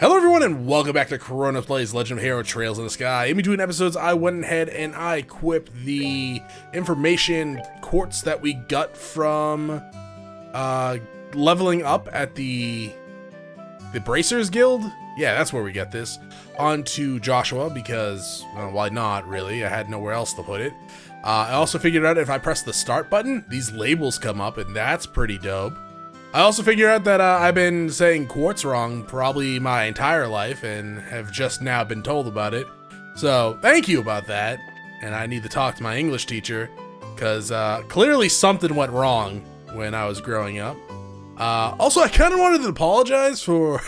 Hello everyone and welcome back to Chronos Plays Legend of Hero Trails in the Sky. In between episodes, I went ahead and I equipped the information quartz that we got from leveling up at the Bracers Guild. Yeah, that's where we get this. Onto Joshua because, well, why not really? I had nowhere else to put it. I also figured out if I press the start button, these labels come up and that's pretty dope. I also figured out that I've been saying quartz wrong probably my entire life and have just now been told about it. So thank you about that. And I need to talk to my English teacher because clearly something went wrong when I was growing up. Also, I kind of wanted to apologize for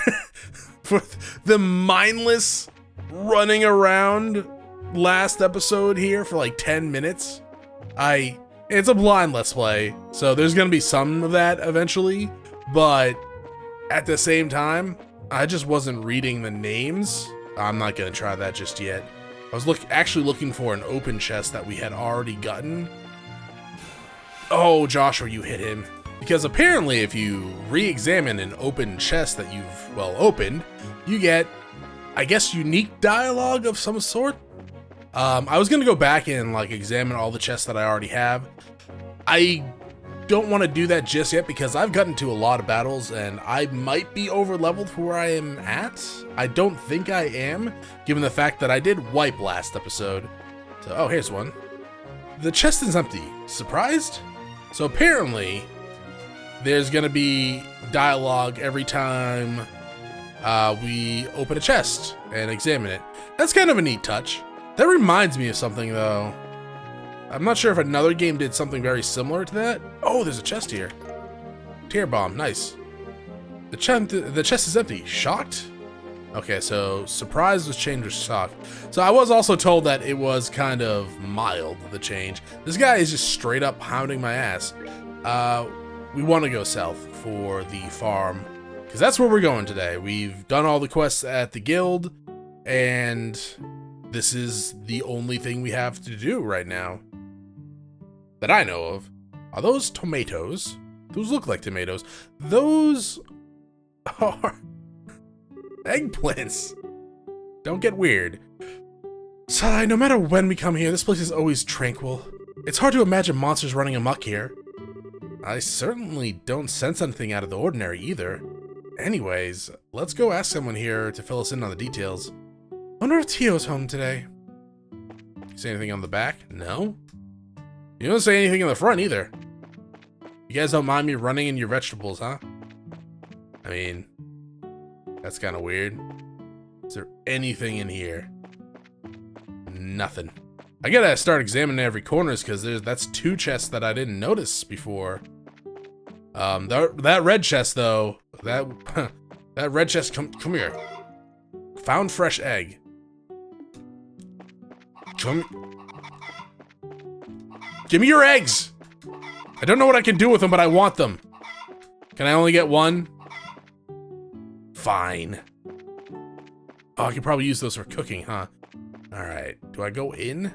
for the mindless running around last episode here for like 10 minutes. It's a blind Let's Play, so there's gonna be some of that eventually, but at the same time, I just wasn't reading the names. I'm not gonna try that just yet. I was actually looking for an open chest that we had already gotten. Oh, Joshua, you hit him. Because apparently if you re-examine an open chest that you've, well, opened, you get, I guess, unique dialogue of some sort. I was gonna go back and like examine all the chests that I already have. I don't want to do that just yet because I've gotten to a lot of battles and I might be over leveled for where I am at. I don't think I am, given the fact that I did wipe last episode. So, oh, here's one. The chest is empty. Surprised? So apparently, there's gonna be dialogue every time we open a chest and examine it. That's kind of a neat touch. That reminds me of something though. I'm not sure if another game did something very similar to that. Oh, there's a chest here. Tear bomb, nice. The chest is empty. Shocked? Okay, so surprise was changed to shocked. So I was also told that it was kind of mild, the change. This guy is just straight up hounding my ass. We want to go south for the farm, because that's where we're going today. We've done all the quests at the guild, and this is the only thing we have to do right now that I know of. Are those tomatoes? Those look like tomatoes. Those are eggplants. Don't get weird. So, no matter when we come here, this place is always tranquil. It's hard to imagine monsters running amok here. I certainly don't sense anything out of the ordinary either. Anyways, let's go ask someone here to fill us in on the details. Wonder if Tio's home today. Say anything on the back? No? You don't say anything in the front either. You guys don't mind me running in your vegetables, huh? I mean, that's kind of weird. Is there anything in here? Nothing. I gotta start examining every corners because that's two chests that I didn't notice before. That red chest though, that red chest, come here. Found fresh egg. Give me your eggs! I don't know what I can do with them, but I want them. Can I only get one? Fine. Oh, I could probably use those for cooking, huh? Alright, do I go in?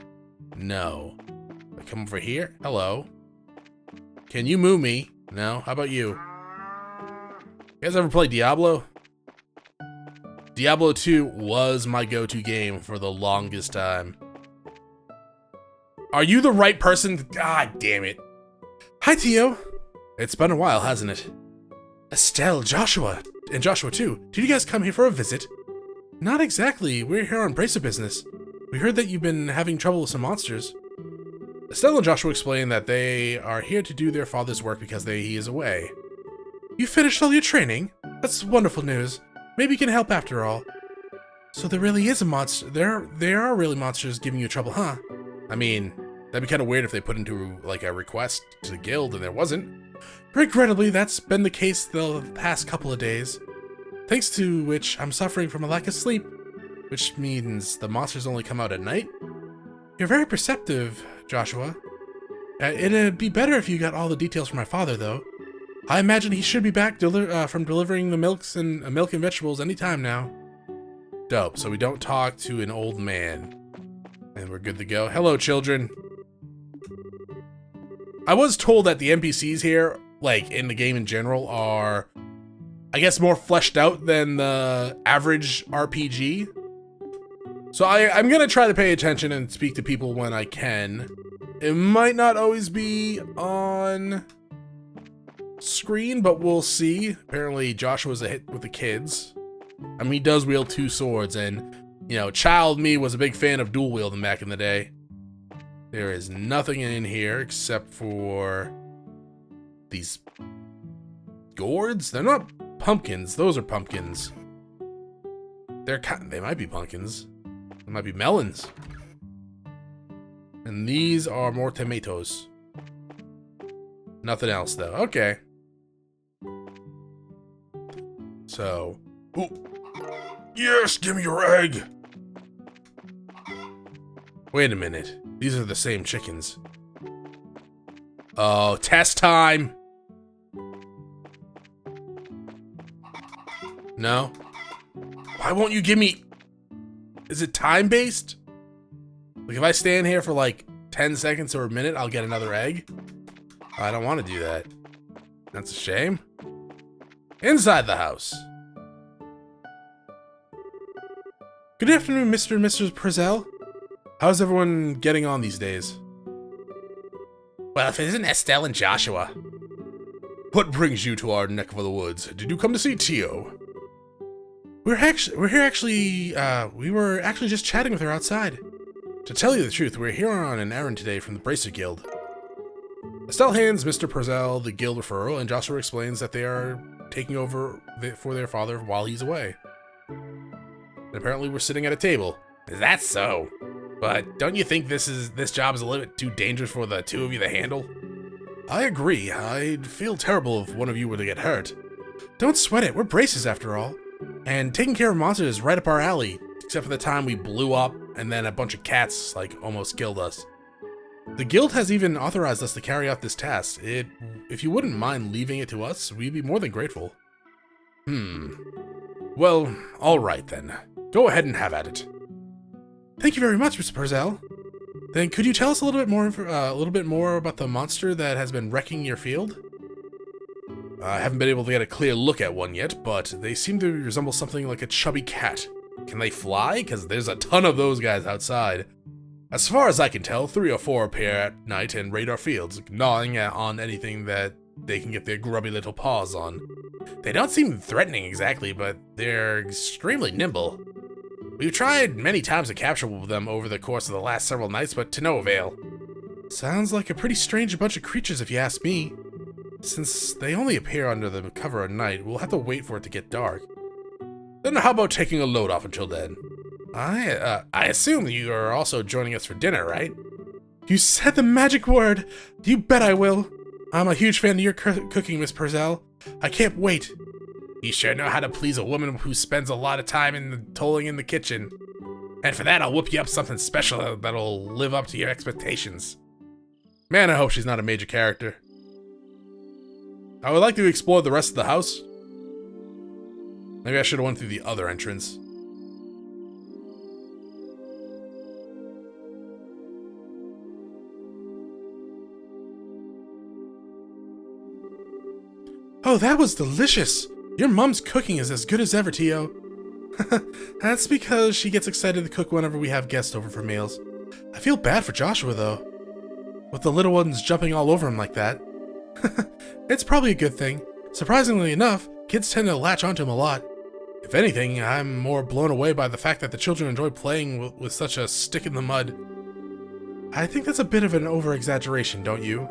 No. I come over here? Hello. Can you move me? No? How about you? You guys ever play Diablo? Diablo 2 was my go-to game for the longest time. Are you the right person? God damn it. Hi, Tio. It's been a while, hasn't it? Estelle, Joshua, and Joshua too. Did you guys come here for a visit? Not exactly. We're here on bracer business. We heard that you've been having trouble with some monsters. Estelle and Joshua explain that they are here to do their father's work because he is away. You finished all your training? That's wonderful news. Maybe you can help after all. So there really is a monster. There are really monsters giving you trouble, huh? I mean, that'd be kind of weird if they put into like a request to the guild and there wasn't. Regrettably, that's been the case the past couple of days. Thanks to which I'm suffering from a lack of sleep, which means the monsters only come out at night. You're very perceptive, Joshua. It'd be better if you got all the details from my father, though. I imagine he should be back from delivering the milk and vegetables anytime now. Dope. So we don't talk to an old man. And we're good to go. Hello, children. I was told that the NPCs here, like in the game in general, are I guess, more fleshed out than the average RPG. So I'm gonna try to pay attention and speak to people when I can. It might not always be on screen, but we'll see. Apparently Joshua's a hit with the kids. I mean, he does wield 2 swords, and, you know, child me was a big fan of dual wielding back in the day. There is nothing in here except for these gourds. They're not pumpkins. Those are pumpkins. They might be pumpkins. They might be melons. And these are more tomatoes. Nothing else, though. Okay. So, ooh. Yes, give me your egg. Wait a minute. These are the same chickens. Oh, test time. No? Why won't you give me... Is it time-based? Like, if I stand here for like 10 seconds or a minute, I'll get another egg? I don't want to do that. That's a shame. Inside the house. Good afternoon, Mr. and Mrs. Purcell. How's everyone getting on these days? Well, if it isn't Estelle and Joshua. What brings you to our neck of the woods? Did you come to see Tio? We were actually just chatting with her outside. To tell you the truth, we're here on an errand today from the Bracer Guild. Estelle hands Mr. Purcell the guild referral, and Joshua explains that they are taking over for their father while he's away. And apparently we're sitting at a table. Is that so? But don't you think this job is a little bit too dangerous for the 2 of you to handle? I agree. I'd feel terrible if one of you were to get hurt. Don't sweat it. We're bracers after all. And taking care of monsters is right up our alley, except for the time we blew up and then a bunch of cats, like, almost killed us. The guild has even authorized us to carry out this task. If you wouldn't mind leaving it to us, we'd be more than grateful. Well, alright then. Go ahead and have at it. Thank you very much, Mr. Purcell. Then could you tell us a little bit more about the monster that has been wrecking your field? I haven't been able to get a clear look at one yet, but they seem to resemble something like a chubby cat. Can they fly? Because there's a ton of those guys outside. As far as I can tell, 3 or 4 appear at night and raid our fields, gnawing on anything that they can get their grubby little paws on. They don't seem threatening exactly, but they're extremely nimble. We've tried many times to capture them over the course of the last several nights, but to no avail. Sounds like a pretty strange bunch of creatures if you ask me. Since they only appear under the cover at night, we'll have to wait for it to get dark. Then how about taking a load off until then? I assume you are also joining us for dinner, right? You said the magic word! You bet I will! I'm a huge fan of your cooking, Miss Purcell. I can't wait. You sure know how to please a woman who spends a lot of time tolling in the kitchen. And for that, I'll whip you up something special that'll live up to your expectations. Man, I hope she's not a major character. I would like to explore the rest of the house. Maybe I should have went through the other entrance. Oh, that was delicious! Your mom's cooking is as good as ever, Tio. That's because she gets excited to cook whenever we have guests over for meals. I feel bad for Joshua, though. With the little ones jumping all over him like that. It's probably a good thing. Surprisingly enough, kids tend to latch onto him a lot. If anything, I'm more blown away by the fact that the children enjoy playing with such a stick in the mud. I think that's a bit of an over-exaggeration, don't you?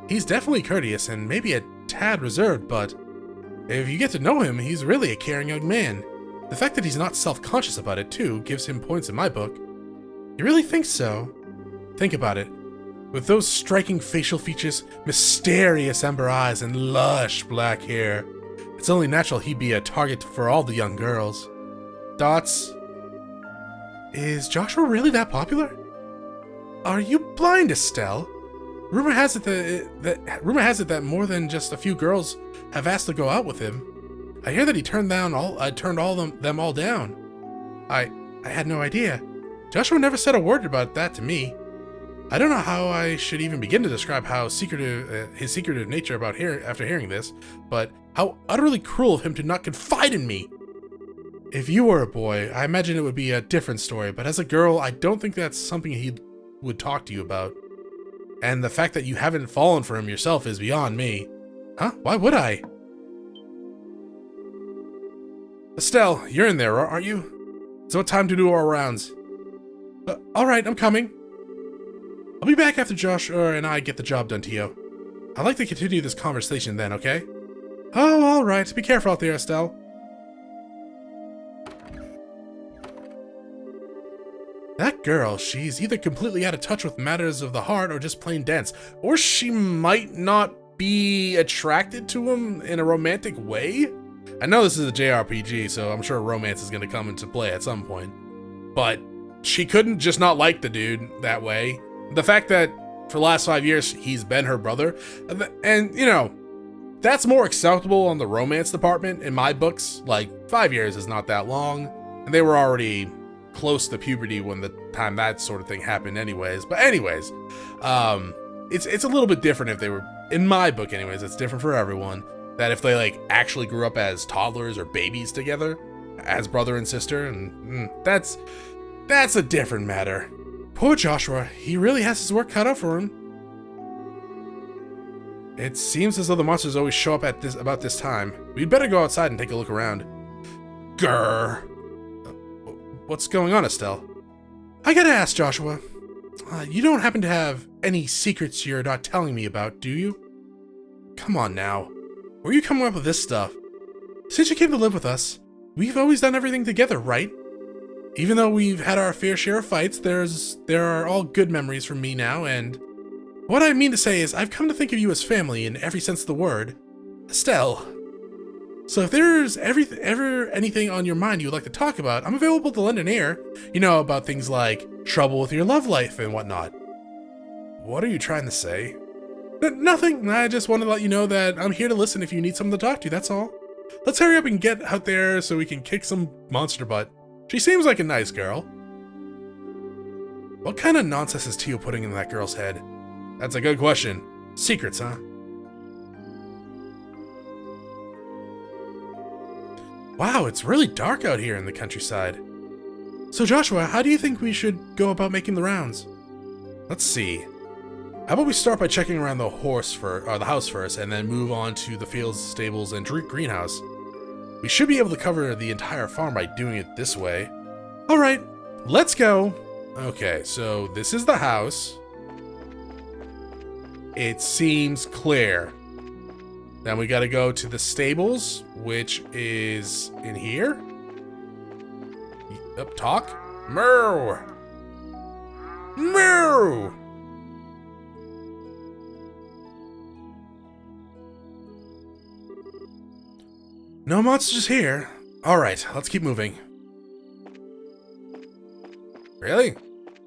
He's definitely courteous and maybe a tad reserved, but if you get to know him, he's really a caring young man. The fact that he's not self-conscious about it, too, gives him points in my book. You really think so? Think about it. With those striking facial features, mysterious amber eyes, and lush black hair, it's only natural he'd be a target for all the young girls. Dots? Is Joshua really that popular? Are you blind, Estelle? Rumor has it that more than just a few girls have asked to go out with him. I hear that he turned them all down. I had no idea. Joshua never said a word about that to me. I don't know how I should even begin to describe how his secretive nature after hearing this, but How utterly cruel of him to not confide in me. If you were a boy, I imagine it would be a different story, but as a girl, I don't think that's something he would talk to you about. And the fact that you haven't fallen for him yourself is beyond me. Huh? Why would I? Estelle, you're in there, aren't you? It's about time to do our rounds. Alright, I'm coming. I'll be back after Josh and I get the job done, Tio. I'd like to continue this conversation then, okay? Oh, alright. Be careful out there, Estelle. That girl, she's either completely out of touch with matters of the heart or just plain dense. Or she might not be attracted to him in a romantic way? I know this is a JRPG, so I'm sure romance is going to come into play at some point. But she couldn't just not like the dude that way. The fact that for the last 5 years, he's been her brother. And, you know, that's more acceptable on the romance department in my books. Like, 5 years is not that long. And they were already close to puberty when the time that sort of thing happened anyways. But anyways, it's a little bit different if they were, in my book anyways, it's different for everyone, that if they like actually grew up as toddlers or babies together, as brother and sister, and that's a different matter. Poor Joshua, he really has his work cut out for him. It seems as though the monsters always show up at about this time. We'd better go outside and take a look around. Grr. What's going on, Estelle? I gotta ask, Joshua. You don't happen to have any secrets you're not telling me about, do you? Come on now. Where are you coming up with this stuff? Since you came to live with us, we've always done everything together, right? Even though we've had our fair share of fights, there are all good memories from me now, and what I mean to say is I've come to think of you as family in every sense of the word. Estelle. So if there's ever anything on your mind you would like to talk about, I'm available to lend an ear. You know, about things like trouble with your love life and whatnot. What are you trying to say? Nothing. I just wanted to let you know that I'm here to listen if you need someone to talk to, that's all. Let's hurry up and get out there so we can kick some monster butt. She seems like a nice girl. What kind of nonsense is Tio putting in that girl's head? That's a good question. Secrets, huh? Wow, it's really dark out here in the countryside. So Joshua, how do you think we should go about making the rounds? Let's see. How about we start by checking around the house first, and then move on to the fields, stables, and greenhouse. We should be able to cover the entire farm by doing it this way. All right, let's go. Okay, so this is the house. It seems clear. Then we gotta go to the stables, which is in here. Up, talk. Moo! Moo! No monsters here. Alright, let's keep moving. Really?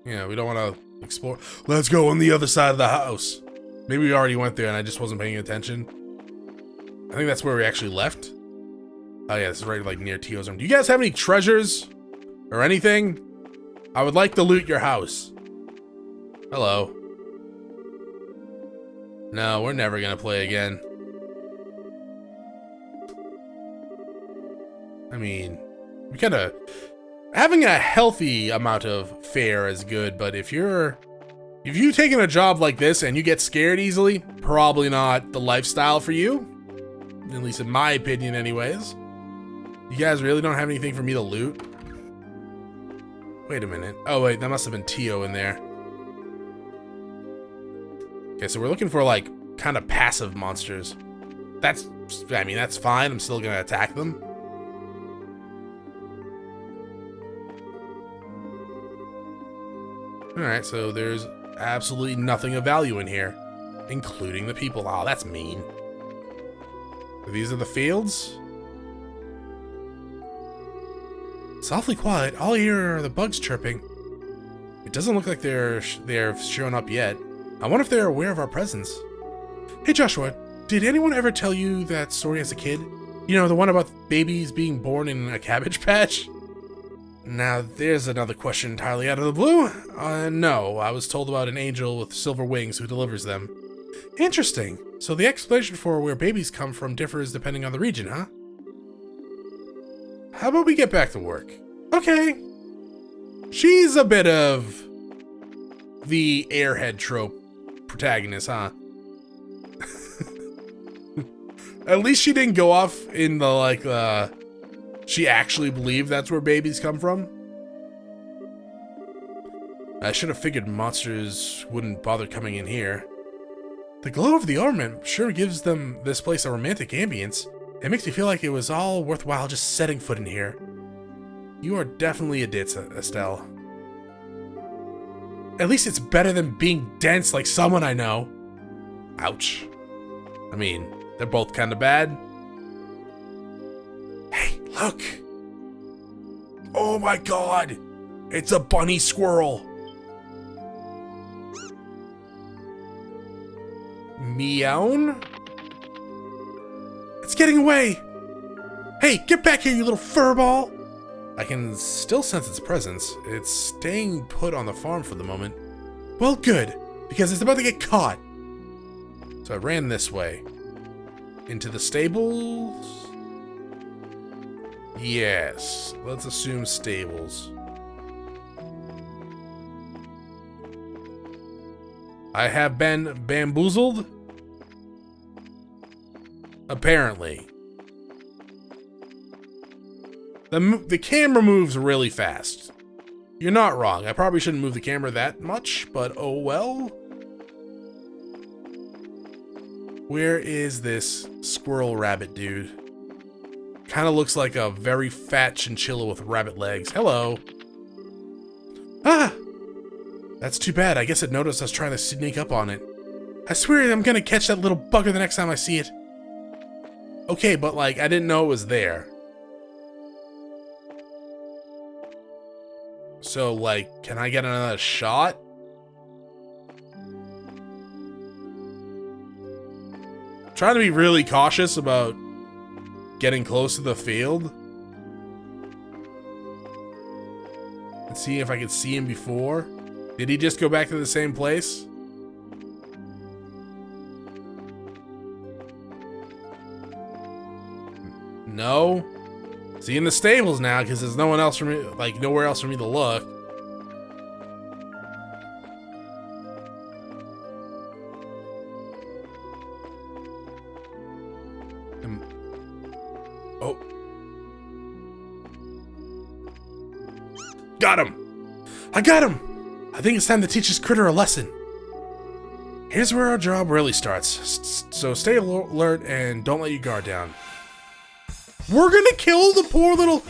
Yeah, we don't want to explore. Let's go on the other side of the house. Maybe we already went there and I just wasn't paying attention. I think that's where we actually left. Oh yeah, this is right like near Tio's room. Do you guys have any treasures? Or anything? I would like to loot your house. Hello. No, we're never gonna play again. I mean, we kinda... Having a healthy amount of fare is good, but if you've taken a job like this and you get scared easily, probably not the lifestyle for you. At least in my opinion anyways. You guys really don't have anything for me to loot? Wait a minute. Oh wait, that must have been Tio in there. Okay, so we're looking for like kind of passive monsters. That's fine. I'm still gonna attack them. Alright, so there's absolutely nothing of value in here, including the people. Oh, that's mean. These are the fields. It's awfully quiet. All I hear are the bugs chirping. It doesn't look like they're showing up yet. I wonder if they're aware of our presence. Hey Joshua, did anyone ever tell you that story as a kid? You know, the one about babies being born in a cabbage patch? Now, there's another question entirely out of the blue. No, I was told about an angel with silver wings who delivers them. Interesting. So the explanation for where babies come from differs depending on the region, huh? How about we get back to work? Okay. She's a bit of the airhead trope protagonist, huh? At least she didn't go off in the, like, she actually believed that's where babies come from. I should have figured monsters wouldn't bother coming in here. The glow of the ornament sure gives this place a romantic ambience. It makes me feel like it was all worthwhile just setting foot in here. You are definitely a ditz, Estelle. At least it's better than being dense like someone I know. Ouch. I mean, they're both kind of bad. Hey, look! Oh my god! It's a bunny squirrel! Meown? It's getting away! Hey, get back here, you little furball! I can still sense its presence. It's staying put on the farm for the moment. Well, good, because it's about to get caught. So I ran this way. Into the stables? Yes, let's assume stables. I have been bamboozled? Apparently. The camera moves really fast. You're not wrong. I probably shouldn't move the camera that much, but oh well. Where is this squirrel rabbit dude? Kind of looks like a very fat chinchilla with rabbit legs. Hello. Ah! That's too bad. I guess it noticed us trying to sneak up on it. I swear I'm gonna catch that little bugger the next time I see it. Okay, but like, I didn't know it was there. So, like, can I get another shot? Trying to be really cautious about getting close to the field. And see if I could see him before. Did he just go back to the same place? No. See, in the stables now, because there's no one else for me, like nowhere else for me to look. Oh. Got him! I got him! I think it's time to teach this critter a lesson. Here's where our job really starts. So stay alert and don't let your guard down. We're gonna kill the poor little...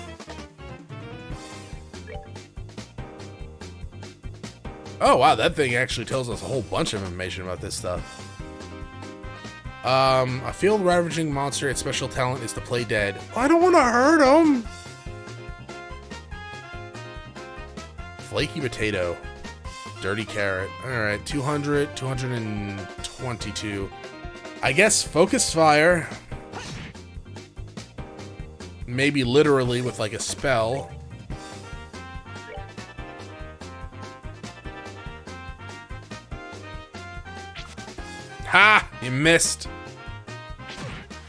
Oh wow, that thing actually tells us a whole bunch of information about this stuff. A field ravaging monster, its special talent is to play dead. I don't want to hurt him! Flaky potato. Dirty carrot. Alright, 200, 222. I guess focus fire. Maybe literally with like a spell. Ha! You missed.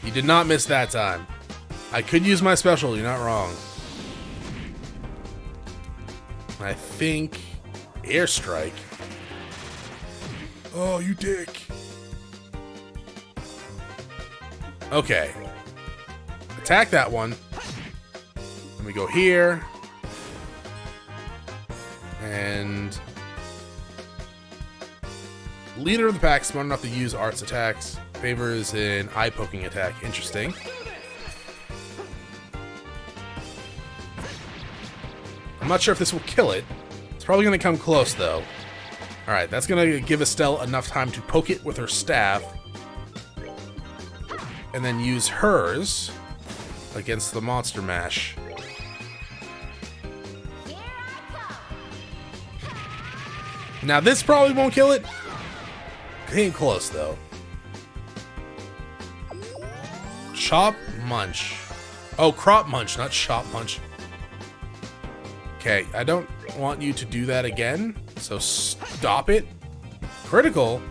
You did not miss that time. I could use my special, you're not wrong. I think airstrike. Oh, you dick. Okay. Attack that one. Let me go here. And leader of the pack, smart enough to use arts attacks. Favors an eye-poking attack. Interesting. I'm not sure if this will kill it. It's probably going to come close, though. Alright, that's going to give Estelle enough time to poke it with her staff. And then use hers against the monster mash. Now, this probably won't kill it. Came close, though. Chop Munch. Oh, Crop Munch, not Chop Munch. Okay, I don't want you to do that again, so stop it. Critical.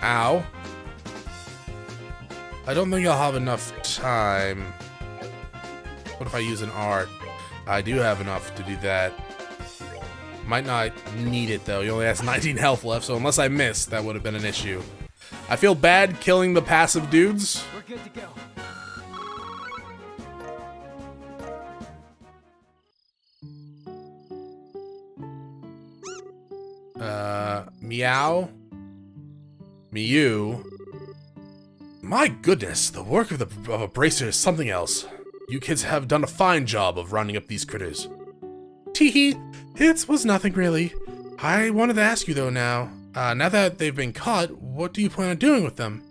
Ow. I don't think I'll have enough time. What if I use an art? I do have enough to do that. Might not need it though. He only has 19 health left, so unless I missed, that would have been an issue. I feel bad killing the passive dudes. We're good to go. Meow. Mew. My goodness, the work of a bracer is something else. You kids have done a fine job of rounding up these critters. Teehee, it was nothing really. I wanted to ask you though now that they've been caught, what do you plan on doing with them?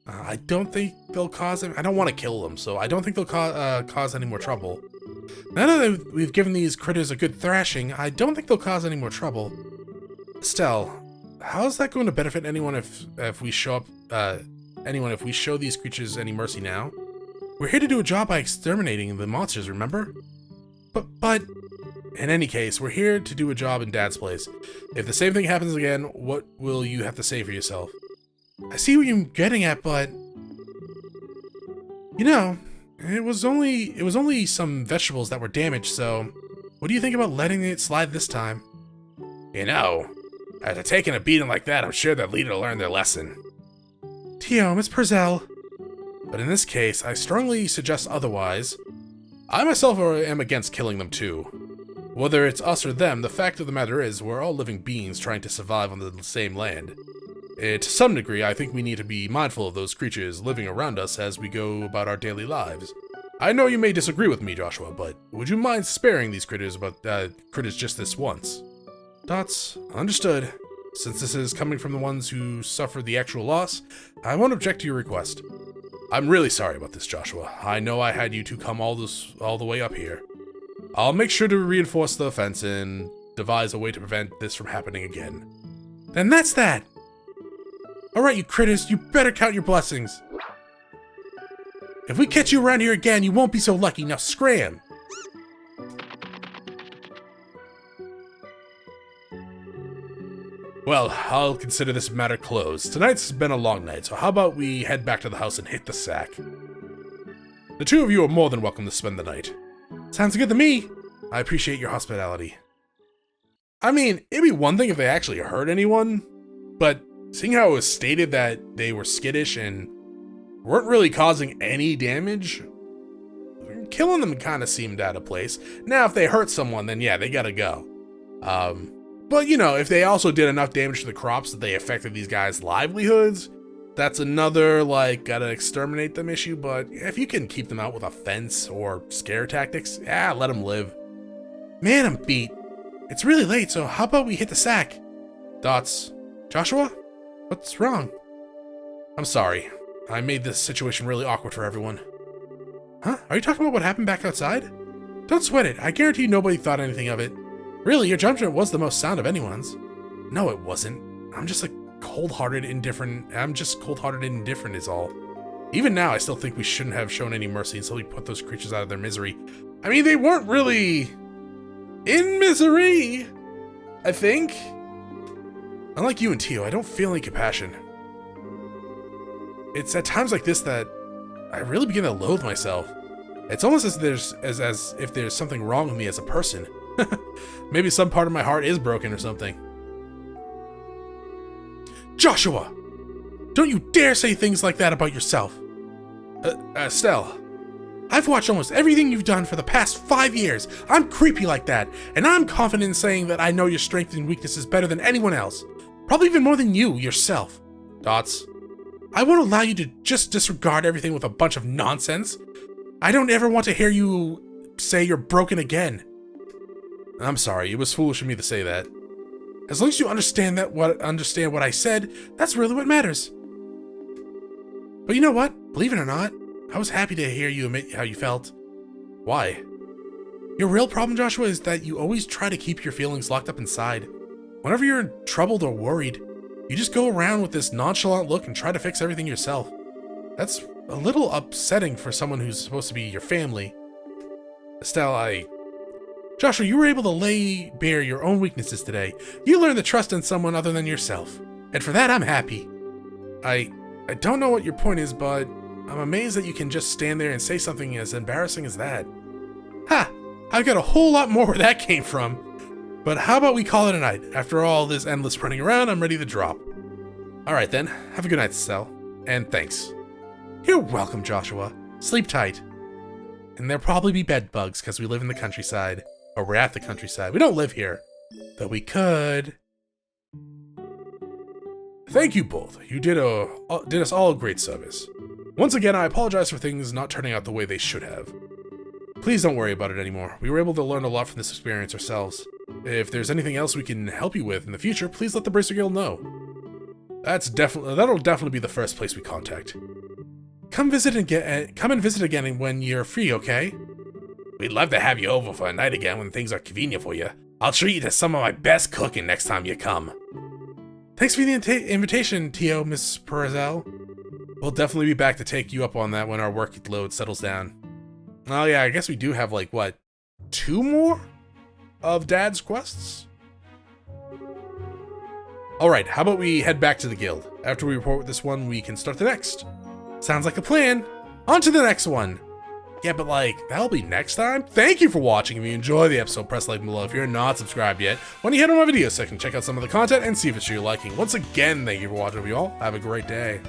I don't think they'll cause them. I don't want to kill them, so I don't think they'll cause any more trouble. Now that we've given these critters a good thrashing, I don't think they'll cause any more trouble. Estelle, how is that going to benefit anyone if we show these creatures any mercy now? We're here to do a job by exterminating the monsters, remember? But in any case, we're here to do a job in Dad's place. If the same thing happens again, what will you have to say for yourself? I see what you're getting at, but you know, it was only some vegetables that were damaged, so what do you think about letting it slide this time? You know, after taking a beating like that, I'm sure they'll lead to learn their lesson. Tio, Miss Purcell. But in this case, I strongly suggest otherwise. I myself am against killing them too. Whether it's us or them, the fact of the matter is, we're all living beings trying to survive on the same land. To some degree, I think we need to be mindful of those creatures living around us as we go about our daily lives. I know you may disagree with me, Joshua, but would you mind sparing these critters just this once? Dots, understood. Since this is coming from the ones who suffered the actual loss, I won't object to your request. I'm really sorry about this, Joshua. I know I had you two come all the way up here. I'll make sure to reinforce the fence and devise a way to prevent this from happening again. Then that's that! Alright, you critters, you better count your blessings. If we catch you around here again, you won't be so lucky. Now scram! Well, I'll consider this matter closed. Tonight's been a long night, so how about we head back to the house and hit the sack? The two of you are more than welcome to spend the night. Sounds good to me. I appreciate your hospitality. I mean, it'd be one thing if they actually hurt anyone, but seeing how it was stated that they were skittish and weren't really causing any damage, killing them kind of seemed out of place. Now, if they hurt someone, then yeah, they gotta go. But you know, if they also did enough damage to the crops that they affected these guys' livelihoods, that's another, like, gotta exterminate them issue. But if you can keep them out with a fence or scare tactics, yeah, let them live. Man, I'm beat. It's really late, so how about we hit the sack? Dots. Joshua? What's wrong? I'm sorry. I made this situation really awkward for everyone. Huh? Are you talking about what happened back outside? Don't sweat it. I guarantee nobody thought anything of it. Really, your judgment was the most sound of anyone's. No, it wasn't. I'm just cold-hearted indifferent is all. Even now, I still think we shouldn't have shown any mercy until we put those creatures out of their misery. I mean, they weren't really in misery, I think. Unlike you and Tio, I don't feel any compassion. It's at times like this that I really begin to loathe myself. It's almost as if there's something wrong with me as a person. Maybe some part of my heart is broken or something. Joshua! Don't you dare say things like that about yourself! Estelle, I've watched almost everything you've done for the past 5 years. I'm creepy like that, and I'm confident in saying that I know your strengths and weaknesses better than anyone else. Probably even more than you, yourself. Dots, I won't allow you to just disregard everything with a bunch of nonsense. I don't ever want to hear you say you're broken again. I'm sorry, it was foolish of me to say that. As long as you understand what I said, that's really what matters. But you know what? Believe it or not, I was happy to hear you admit how you felt. Why? Your real problem, Joshua, is that you always try to keep your feelings locked up inside. Whenever you're troubled or worried, you just go around with this nonchalant look and try to fix everything yourself. That's a little upsetting for someone who's supposed to be your family. Estelle, Joshua, you were able to lay bare your own weaknesses today. You learned to trust in someone other than yourself. And for that, I'm happy. I don't know what your point is, but I'm amazed that you can just stand there and say something as embarrassing as that. Ha! I've got a whole lot more where that came from. But how about we call it a night? After all this endless running around, I'm ready to drop. Alright then, have a good night, Cell. And thanks. You're welcome, Joshua. Sleep tight. And there'll probably be bed bugs because we live in the countryside. Or we're at the countryside. We don't live here. Though we could. Thank you both. You did us all a great service. Once again, I apologize for things not turning out the way they should have. Please don't worry about it anymore. We were able to learn a lot from this experience ourselves. If there's anything else we can help you with in the future, please let the Bracer Guild know. That'll definitely be the first place we contact. Come and visit again when you're free, okay? We'd love to have you over for a night again when things are convenient for you. I'll treat you to some of my best cooking next time you come. Thanks for the invitation, Tio, Miss Perzel. We'll definitely be back to take you up on that when our workload settles down. Oh yeah, I guess we do have like, what, 2 more of Dad's quests? Alright, how about we head back to the guild? After we report with this one, we can start the next. Sounds like a plan. On to the next one. Yeah, but like, that'll be next time? Thank you for watching. If you enjoyed the episode, press like below. If you're not subscribed yet, when you head on my video section, check out some of the content and see if it's to your liking. Once again, thank you for watching, y'all. Have a great day.